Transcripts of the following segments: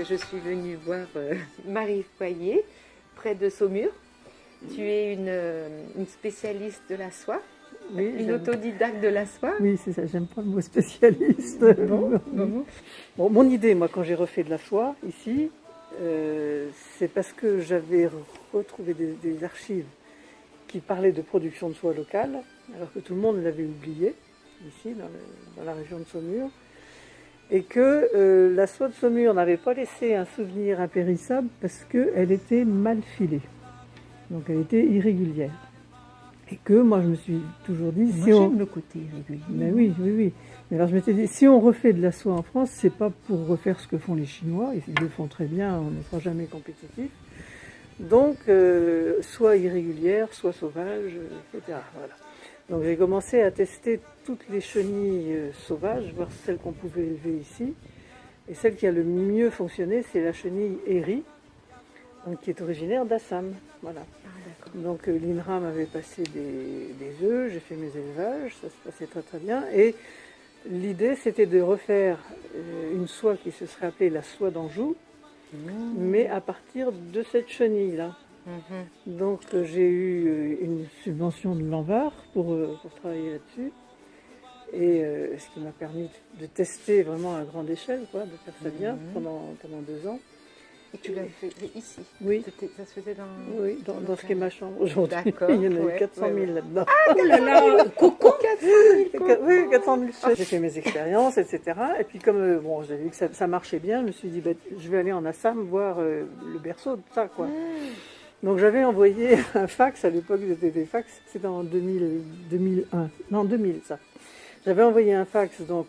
Je suis venue voir Marie Foyer, près de Saumur. Tu es une spécialiste de la soie, Oui, une autodidacte de la soie. Oui, c'est ça, j'aime pas le mot spécialiste. Bon, mon idée, moi, quand j'ai refait de la soie, ici, c'est parce que j'avais retrouvé des archives qui parlaient de production de soie locale, alors que tout le monde l'avait oublié, ici, dans la région de Saumur. Et que la soie de Saumur n'avait pas laissé un souvenir impérissable parce qu'elle était mal filée. Donc elle était irrégulière. Et que moi je me suis toujours dit... Moi j'aime le côté irrégulier. Mais oui. Mais alors je m'étais dit, si on refait de la soie en France, c'est pas pour refaire ce que font les Chinois, ils le font très bien, on ne sera jamais compétitif. Donc soit irrégulière, soit sauvage, etc. Voilà. Donc j'ai commencé à tester toutes les chenilles sauvages, voir celles qu'on pouvait élever ici. Et celle qui a le mieux fonctionné, c'est la chenille Eri, donc, qui est originaire d'Assam. Voilà. Donc l'INRA m'avait passé des œufs, j'ai fait mes élevages, ça se passait très très bien. Et l'idée c'était de refaire une soie qui se serait appelée la soie d'Anjou, mais à partir de cette chenille-là. Donc j'ai eu une subvention de l'ANVAR pour travailler là-dessus. Et ce qui m'a permis de tester vraiment à grande échelle, quoi, de faire ça bien pendant 2 ans. Et tu l'as fait ici? Oui. Ça se faisait Oui, dans ce qui est ma chambre aujourd'hui. D'accord. Il y en a eu 400 000 là-dedans. Ah, oh là là, coucou 400 000. Oui, 400 000. J'ai fait mes expériences, etc. Et puis comme j'ai vu que ça marchait bien, je me suis dit, je vais aller en Assam voir le berceau de ça, quoi. Donc j'avais envoyé un fax, à l'époque c'était des fax, c'était en 2001, non 2000 ça. J'avais envoyé un fax donc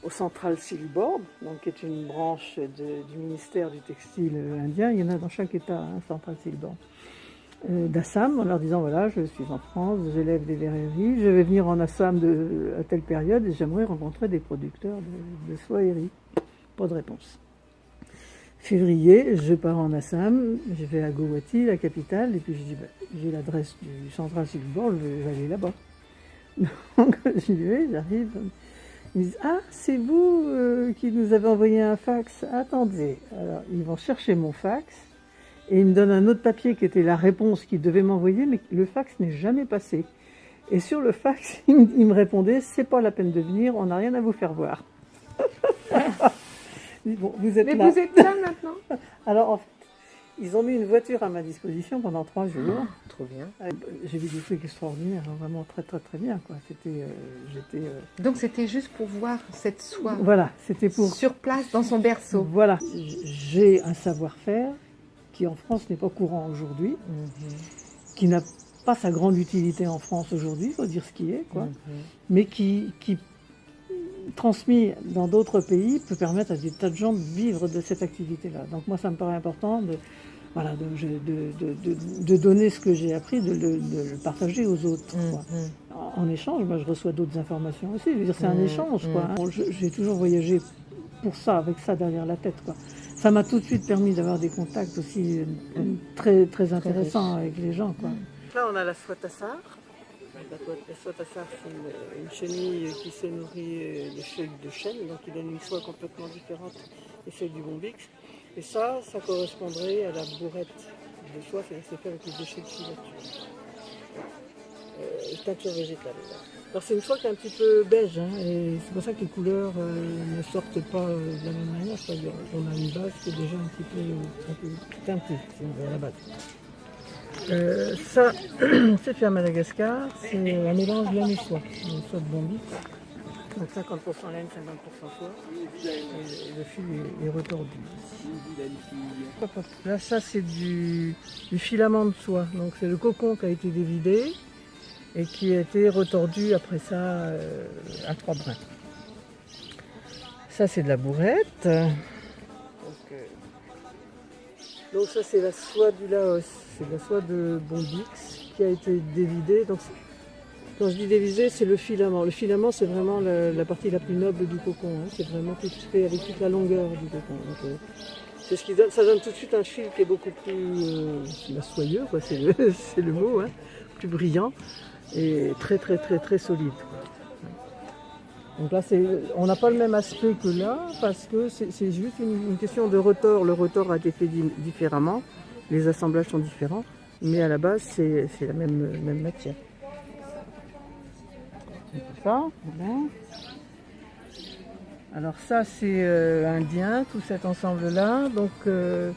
au Central Silk Board, donc qui est une branche du ministère du textile indien. Il y en a dans chaque État un Central Silk Board. D'Assam, en leur disant voilà, je suis en France, j'élève des verreries, je vais venir en Assam à telle période et j'aimerais rencontrer des producteurs de soie Eri. Pas de réponse. Février, je pars en Assam, je vais à Guwahati, la capitale, et puis je dis j'ai l'adresse du Central Silk Board, je vais aller là-bas. Donc j'y vais, j'arrive. Ils disent ah, c'est vous qui nous avez envoyé un fax. Attendez. Alors ils vont chercher mon fax et ils me donnent un autre papier qui était la réponse qu'ils devaient m'envoyer, mais le fax n'est jamais passé. Et sur le fax, ils me répondaient c'est pas la peine de venir, on n'a rien à vous faire voir. Bon, vous êtes là. Vous êtes là maintenant? Alors en fait, ils ont mis une voiture à ma disposition pendant 3 jours. Oh, trop bien. J'ai vu des trucs extraordinaires, hein, vraiment très très très bien, quoi. Donc c'était juste pour voir cette soie. Voilà, c'était pour sur place dans son berceau. Voilà, j'ai un savoir-faire qui en France n'est pas courant aujourd'hui, qui n'a pas sa grande utilité en France aujourd'hui, il faut dire ce qui est, quoi, mais qui transmis dans d'autres pays peut permettre à des tas de gens de vivre de cette activité-là. Donc moi, ça me paraît important de donner ce que j'ai appris, de le partager aux autres. Quoi. En échange, moi, je reçois d'autres informations aussi. Je veux dire, c'est un échange. Quoi. J'ai toujours voyagé pour ça, avec ça derrière la tête. Quoi. Ça m'a tout de suite permis d'avoir des contacts aussi très, très intéressants avec les gens. Quoi. Là, on a la soie tassar. La soie tassar, c'est une chenille qui se nourrit de feuilles de chêne, donc il donne une soie complètement différente des feuilles du bombix. Et ça correspondrait à la bourrette de soie, c'est fait avec les déchets de filature. Teinture végétale. Alors c'est une soie qui est un petit peu beige, hein, et c'est pour ça que les couleurs ne sortent pas de la même manière. On a une base qui est déjà un petit peu teintée, c'est à la base. Ça, c'est fait à Madagascar, c'est un mélange laine et soie, une soie de bombix. Donc 50% laine, 50% soie, et le fil est retordu. Là, ça c'est du filament de soie, donc c'est le cocon qui a été dévidé et qui a été retordu après ça à 3 brins. Ça c'est de la bourrette. Donc ça c'est la soie du Laos, c'est la soie de bombix qui a été dévidée. Donc, quand je dis dévisé, c'est le filament. Le filament c'est vraiment la partie la plus noble du cocon, hein. C'est vraiment tout fait avec toute la longueur du cocon. Donc, c'est ce qui donne, ça donne tout de suite un fil qui est beaucoup plus soyeux, quoi. C'est le mot, hein, plus brillant et très très très très solide. Quoi. Donc là, on n'a pas le même aspect que là, parce que c'est juste une question de retors. Le retors a été fait différemment, les assemblages sont différents, mais à la base, c'est la même matière. C'est ça, voilà. Alors ça, c'est indien, tout cet ensemble-là. Donc, bon,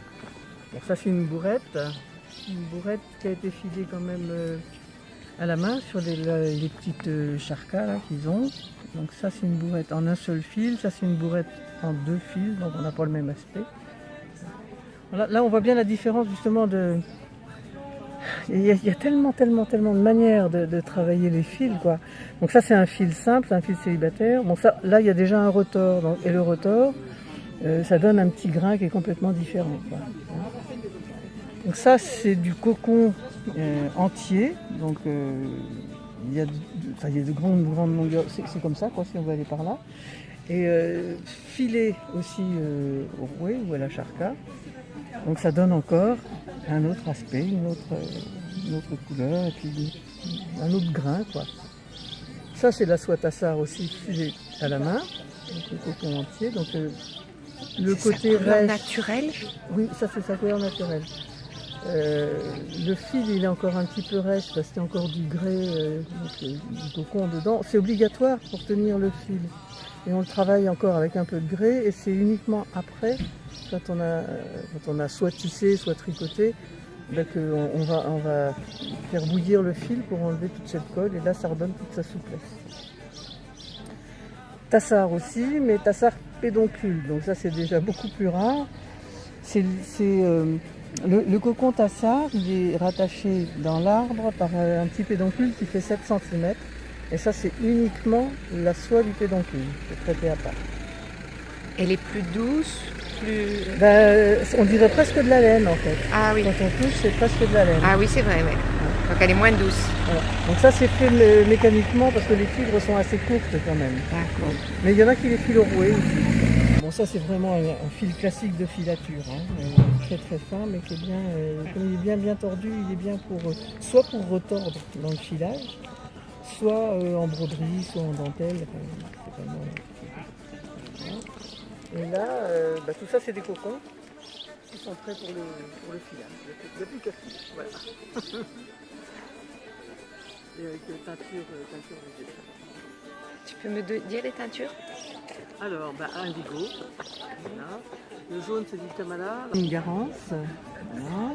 ça, c'est une bourrette qui a été filée quand même à la main sur les petites charcas là qu'ils ont. Donc ça c'est une bourrette en un seul fil, ça c'est une bourrette en 2 fils, donc on n'a pas le même aspect. Voilà, là on voit bien la différence justement de... Il y a tellement de manières de travailler les fils, quoi. Donc ça c'est un fil simple, c'est un fil célibataire. Bon ça, là il y a déjà un retors, et le retors, ça donne un petit grain qui est complètement différent, quoi. Donc ça c'est du cocon entier, donc il y a de grandes longueurs, c'est comme ça, quoi, si on veut aller par là. Et filé aussi au rouet ou à la charca. Donc ça donne encore un autre aspect, une autre couleur, et puis un autre grain, quoi. Ça c'est de la soie tassar aussi filée à la main, donc le cocon entier. Donc le côté rêche naturel. Oui, ça c'est sa couleur naturelle. Le fil il est encore un petit peu rêche parce qu'il y a encore du grès, du cocon dedans. C'est obligatoire pour tenir le fil. Et on le travaille encore avec un peu de grès et c'est uniquement après, quand on a soit tissé, soit tricoté, qu'on va faire bouillir le fil pour enlever toute cette colle et là ça redonne toute sa souplesse. Tassar aussi, mais tassar pédoncule, donc ça c'est déjà beaucoup plus rare. Le cocon tassar, il est rattaché dans l'arbre par un petit pédoncule qui fait 7 cm. Et ça, c'est uniquement la soie du pédoncule, c'est traité à part. Elle est plus douce, plus... On dirait presque de la laine en fait. Ah oui. Quand on touche, c'est presque de la laine. Ah oui, c'est vrai, ouais. Donc elle est moins douce. Voilà. Donc ça, c'est fait mécaniquement parce que les fibres sont assez courtes quand même. D'accord. Mais il y en a qui les filent au rouet aussi. Bon, ça, c'est vraiment un fil classique de filature. Très très fin, mais qui est bien, comme il est bien tordu, il est bien soit pour retordre dans le filage, soit en broderie, soit en dentelle. C'est vraiment... Et là, tout ça c'est des cocons qui sont prêts pour le filage. Il n'y a plus qu'à filer. Voilà. Et avec teinture végétale. Tu peux me dire les teintures? Alors, indigo. Voilà. Le jaune c'est du Kamala. Une garance. Voilà.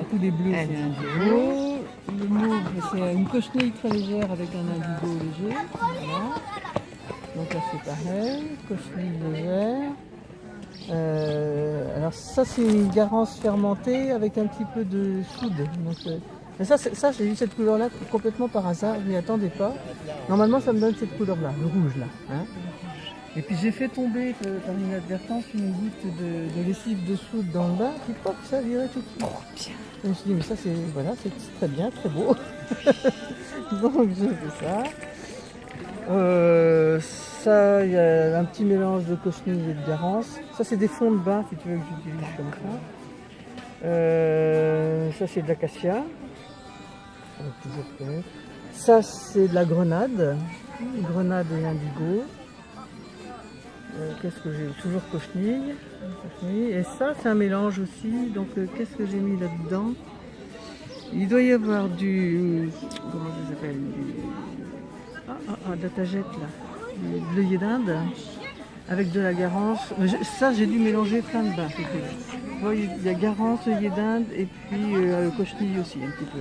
Tous les bleus c'est indigo. Le mauve c'est une cochenille très légère avec un indigo léger. Voilà. Donc là c'est pareil, cochenille légère. Alors ça c'est une garance fermentée avec un petit peu de soude. Donc, mais ça j'ai eu cette couleur là complètement par hasard, je m'y attendais pas. Normalement ça me donne cette couleur là, le rouge là. Hein. Et puis j'ai fait tomber par inadvertance une goutte de lessive de soude dans le bas, puis pop, ça virait tout de suite. Oh, bien. Je me suis dit mais ça c'est très bien, très beau. Donc j'ai fait ça. Ça, il y a un petit mélange de cochenille et de garance. Ça, c'est des fonds de bain, si tu veux que j'utilise comme ça. Ça, c'est de l'acacia. Ça, c'est de la grenade. Grenade et indigo. Qu'est-ce que j'ai? Toujours cochenille. Et ça, c'est un mélange aussi. Donc, qu'est-ce que j'ai mis là-dedans? Il doit y avoir du... Comment ça s'appelle? De la tagette là, de l'œillet d'Inde avec de la garance. Ça j'ai dû mélanger plein de bains. Il y a garance, œillet d'Inde et puis cochenille aussi un petit peu.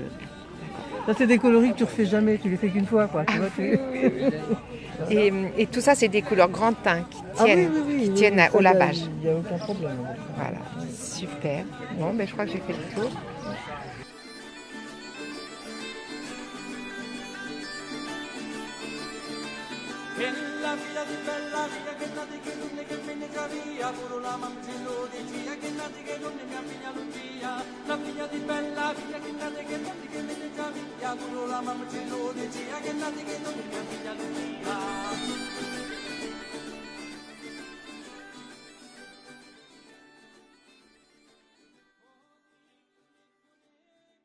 Ça c'est des coloris que tu refais jamais, tu les fais qu'une fois quoi. Tu vois, Et tout ça c'est des couleurs grand teint qui tiennent au lavage. Il n'y a aucun problème. Voilà, super. Bon, je crois que j'ai fait le tour. Che la figlia di bella figa che nati che non ne che me ne via pure la mamma di cia che nati che non ne mia figlia Lucia la figlia di bella figa che nati che me ne via pure la mamma di cia che nati che non ne mia figlia Lucia